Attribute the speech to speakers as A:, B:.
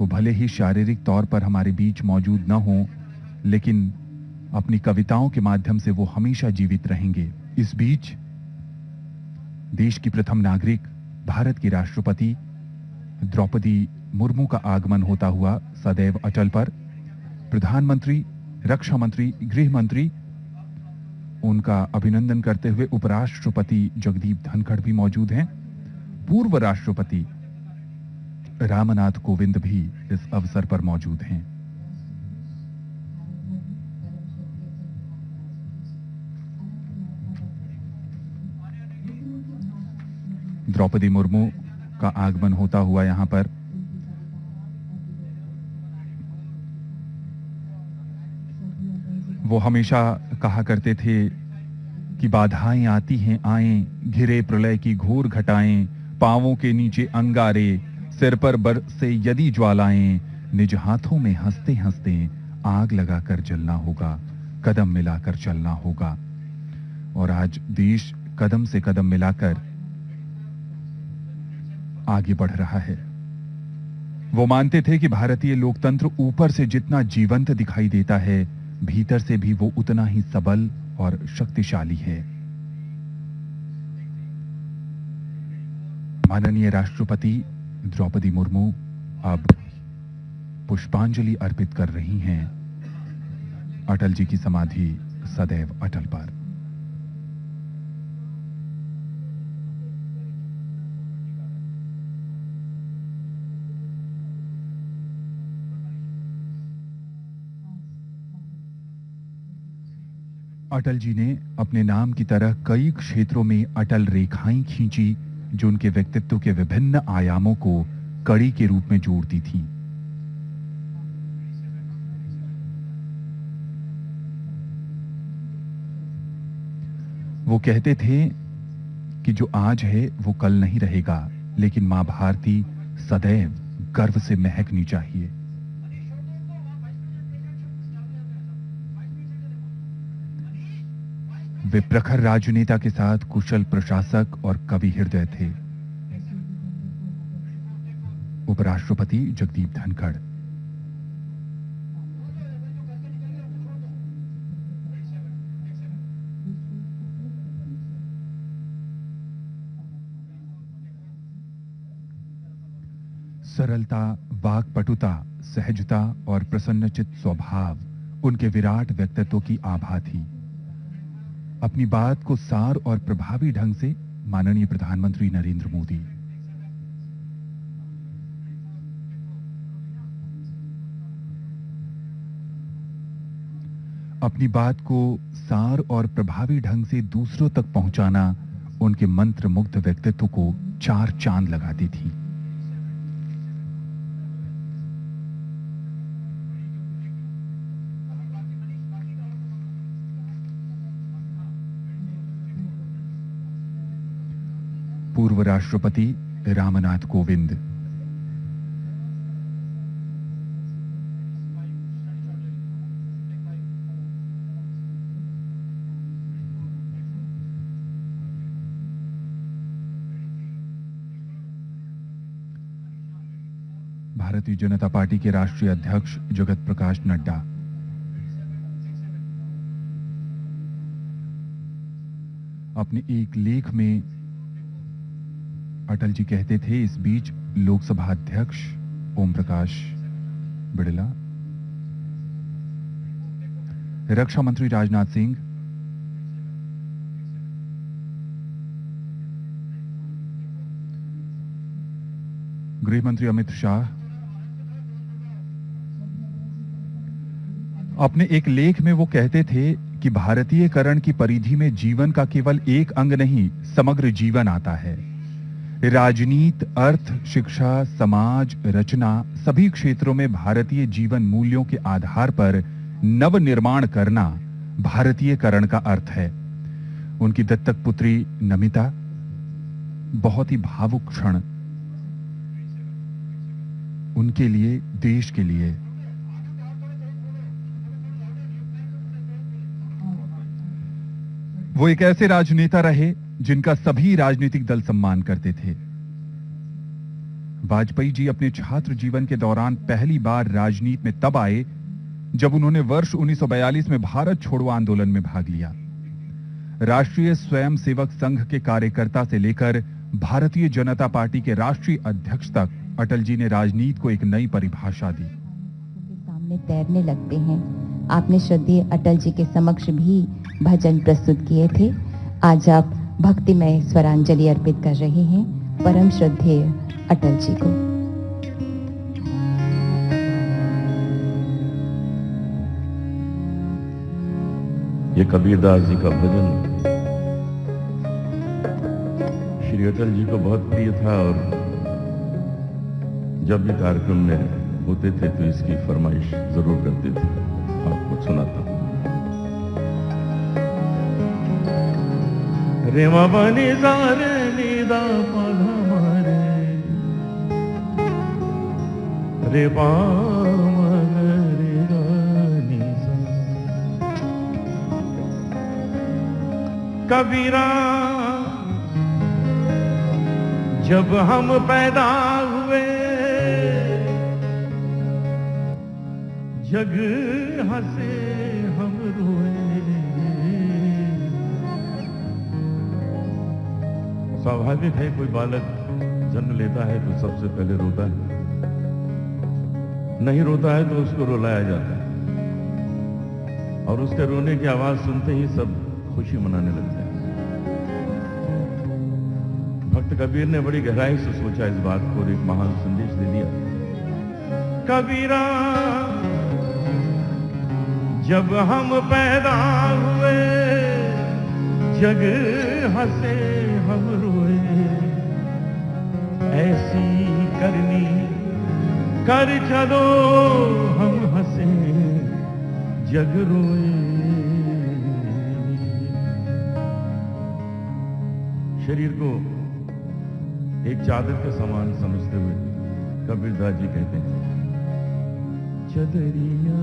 A: वो भले ही शारीरिक तौर पर हमारे बीच मौजूद न हों, लेकिन अपनी कविताओं के माध्यम से वो हमेशा जीवित रहेंगे। इस बीच देश की प्रथम नागरिक, भारत की राष्ट्रपति द्रौपदी मुर्मू का आगमन होता हुआ सदैव अटल पर प्रधानमंत्री, रक्षा मंत्री, गृह मंत्री उनका अभिनंदन करते हुए उपराष्ट्रपति जगदीप धनखड़ भी मौजूद हैं। पूर्व राष्ट्रपति रामनाथ कोविंद भी इस अवसर पर मौजूद हैं। द्रौपदी मुर्मू का आगमन होता हुआ यहां पर वो हमेशा कहा करते थे कि बाधाएं आती हैं आएं, घिरे प्रलय की घोर घटाएं, पांवों के नीचे अंगारे, सिर पर बरसे यदि ज्वालाएं, निज हाथों में हंसते हंसते आग लगाकर जलना होगा, कदम मिलाकर चलना होगा। और आज देश कदम से कदम मिलाकर आगे बढ़ रहा है। वो मानते थे कि भारतीय लोकतंत्र ऊपर से जितना जीवंत दिखाई देता है, भीतर से भी वो उतना ही सबल और शक्तिशाली है। माननीय राष्ट्रपति द्रौपदी मुर्मू अब पुष्पांजलि अर्पित कर रही हैं अटल जी की समाधि सदैव अटल पर। अटल जी ने अपने नाम की तरह कई क्षेत्रों में अटल रेखाएं खींची, जो उनके व्यक्तित्व के विभिन्न आयामों को कड़ी के रूप में जोड़ती थीं। वो कहते थे कि जो आज है वो कल नहीं रहेगा, लेकिन मां भारती सदैव गर्व से महकनी चाहिए। वे प्रखर राजनेता के साथ कुशल प्रशासक और कवि हृदय थे। उपराष्ट्रपति जगदीप धनखड़। सरलता, वाक्पटुता, सहजता और प्रसन्नचित्त स्वभाव उनके विराट व्यक्तित्व की आभा थी। अपनी बात को सार और प्रभावी ढंग से माननीय प्रधानमंत्री नरेंद्र मोदी, अपनी बात को सार और प्रभावी ढंग से दूसरों तक पहुंचाना उनके मंत्र मुग्ध व्यक्तित्व को चार चांद लगाती थी। पूर्व राष्ट्रपति रामनाथ कोविंद। भारतीय जनता पार्टी के राष्ट्रीय अध्यक्ष जगत प्रकाश नड्डा। अपने एक लेख में अटल जी कहते थे, इस बीच लोकसभा अध्यक्ष ओम प्रकाश बिड़ला, रक्षा मंत्री राजनाथ सिंह, गृह मंत्री अमित शाह अपने एक लेख में वो कहते थे कि भारतीयकरण की परिधि में जीवन का केवल एक अंग नहीं, समग्र जीवन आता है। राजनीति, अर्थ, शिक्षा, समाज, रचना सभी क्षेत्रों में भारतीय जीवन मूल्यों के आधार पर नव निर्माण करना भारतीयकरण का अर्थ है। उनकी दत्तक पुत्री नमिता बहुत ही भावुक क्षण उनके लिए, देश के लिए। वो एक ऐसे राजनेता रहे जिनका सभी राजनीतिक दल सम्मान करते थे। वाजपेयी जी अपने छात्र जीवन के दौरान पहली बार राजनीति में तब आए जब उन्होंने वर्ष 1942 में भारत छोड़ो आंदोलन में भाग लिया। राष्ट्रीय स्वयंसेवक संघ के कार्यकर्ता से लेकर भारतीय जनता पार्टी के राष्ट्रीय अध्यक्ष तक अटल जी ने राजनीति को एक नई परिभाषा दी।
B: सामने तैरने लगते हैं। आपने श्रद्धेय अटल जी के समक्ष भी भजन प्रस्तुत किए थे। आज आप भक्तिमय स्वरांजलि अर्पित कर रहे हैं परम श्रद्धेय अटल जी को।
C: ये कबीरदास जी का भजन श्री अटल जी को बहुत प्रिय था और जब भी कार्यक्रम में होते थे तो इसकी फरमाइश जरूर करते थे। आपको सुनाता हूं। रे बाबा निजार निदा पाधा मारे रे रे निजा कबीरा जब हम पैदा हुए जग हंसे हम रोए। स्वाभाविक है कोई बालक जन्म लेता है तो सबसे पहले रोता है, नहीं रोता है तो उसको रुलाया जाता है और उसके रोने की आवाज सुनते ही सब खुशी मनाने लगते हैं। भक्त कबीर ने बड़ी गहराई से सोचा इस बात को और एक महान संदेश दे दिया। कबीरा जब हम पैदा हुए जग हंसे हम रोए। ऐसी करनी कर चलो हम हंसे जग रोए। शरीर को एक चादर के समान समझते हुए कबीरदास जी कहते हैं, चदरिया